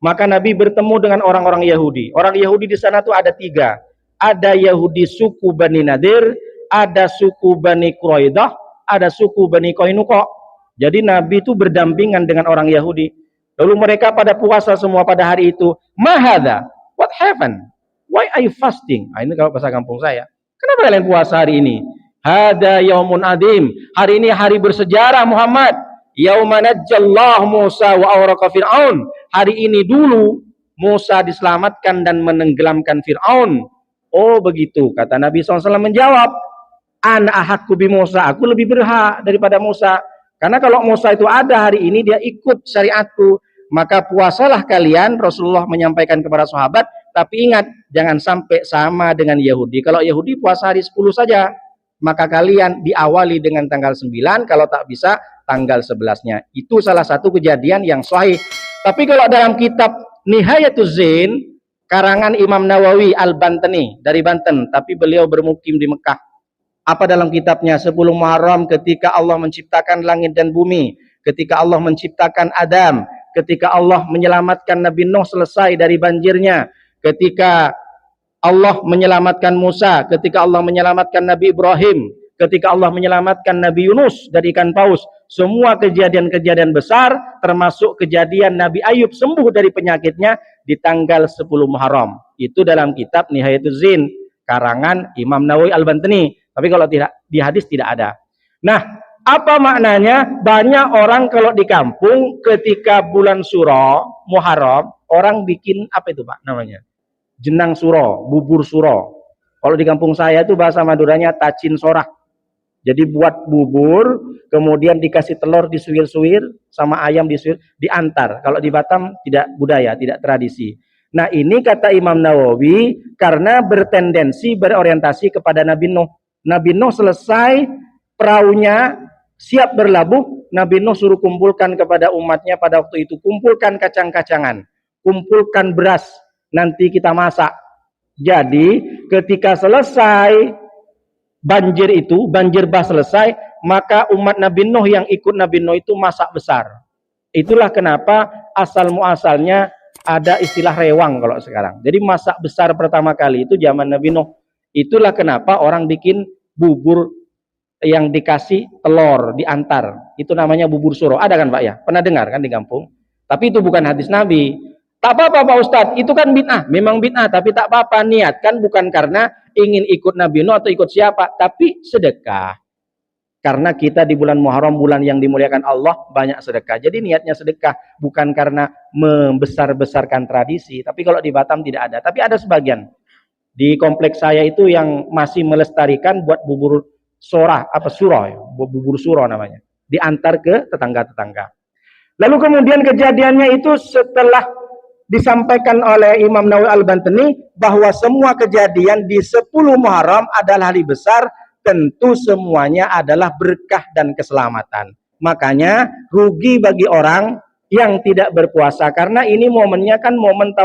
Maka Nabi bertemu dengan orang-orang Yahudi. Orang Yahudi di sana tuh ada 3. Ada Yahudi suku Bani Nadir, ada suku Bani Quraidah, ada suku Bani Qainuqa. Jadi Nabi itu berdampingan dengan orang Yahudi. Lalu mereka pada puasa semua pada hari itu. Mahada, what happened? Why are you fasting? Nah, ini kalau bahasa kampung saya. Kenapa kalian puasa hari ini? Hada yaumun adim. Hari ini hari bersejarah Muhammad. Yauma najjallahu Musa wa awraqa Fir'aun. Hari ini dulu Musa diselamatkan dan menenggelamkan Fir'aun. Oh begitu, kata Nabi SAW menjawab. Ana ahakku bi Musa, aku lebih berhak daripada Musa. Karena kalau Musa itu ada hari ini, dia ikut syariatku. Maka puasalah kalian, Rasulullah menyampaikan kepada sahabat. Tapi ingat, jangan sampai sama dengan Yahudi. Kalau Yahudi puasa hari 10 saja. Maka kalian diawali dengan tanggal 9, kalau tak bisa tanggal 11-nya. Itu salah satu kejadian yang sahih. Tapi kalau dalam kitab Nihayatuz Zain, karangan Imam Nawawi Al-Bantani dari Banten, tapi beliau bermukim di Mekah. Apa dalam kitabnya? 10 Muharram ketika Allah menciptakan langit dan bumi, ketika Allah menciptakan Adam, ketika Allah menyelamatkan Nabi Nuh selesai dari banjirnya, ketika Allah menyelamatkan Musa, ketika Allah menyelamatkan Nabi Ibrahim, ketika Allah menyelamatkan Nabi Yunus dari ikan paus. Semua kejadian-kejadian besar, termasuk kejadian Nabi Ayub sembuh dari penyakitnya di tanggal 10 Muharram. Itu dalam kitab Nihayatuz Zain, karangan Imam Nawawi Al-Bantani. Tapi kalau tidak di hadis tidak ada. Nah, apa maknanya? Banyak orang kalau di kampung ketika bulan Suro, Muharram, orang bikin apa itu Pak namanya? Jenang suro, bubur suro. Kalau di kampung saya itu bahasa Maduranya tacin sorak. Jadi buat bubur, kemudian dikasih telur disuir-suir, sama ayam disuir, diantar. Kalau di Batam tidak budaya, tidak tradisi. Nah ini kata Imam Nawawi, karena bertendensi, berorientasi kepada Nabi Nuh. Nabi Nuh selesai perahunya, siap berlabuh, Nabi Nuh suruh kumpulkan kepada umatnya pada waktu itu. Kumpulkan kacang-kacangan, kumpulkan beras, nanti kita masak. Jadi ketika selesai banjir itu, banjir bah selesai, maka umat Nabi Nuh yang ikut Nabi Nuh itu masak besar. Itulah kenapa asal muasalnya ada istilah rewang kalau sekarang. Jadi masak besar pertama kali itu zaman Nabi Nuh. Itulah kenapa orang bikin bubur yang dikasih telur diantar. Itu namanya bubur suro. Ada kan Pak ya? Pernah dengar kan di kampung? Tapi itu bukan hadis Nabi. Tak apa-apa Pak Ustadz, itu kan bid'ah. Memang bid'ah, tapi tak apa-apa. Niatkan bukan karena ingin ikut Nabi Nuh atau ikut siapa, tapi sedekah. Karena kita di bulan Muharram, bulan yang dimuliakan Allah, banyak sedekah. Jadi niatnya sedekah, bukan karena membesar-besarkan tradisi. Tapi kalau di Batam tidak ada. Tapi ada sebagian. Di kompleks saya itu yang masih melestarikan buat bubur sorah, apa surah ya? Bubur surah namanya. Diantar ke tetangga-tetangga. Lalu kemudian kejadiannya itu setelah disampaikan oleh Imam Nawawi Al-Bantani bahwa semua kejadian di 10 Muharram adalah hari besar, tentu semuanya adalah berkah dan keselamatan. Makanya rugi bagi orang yang tidak berpuasa, karena ini momennya kan momen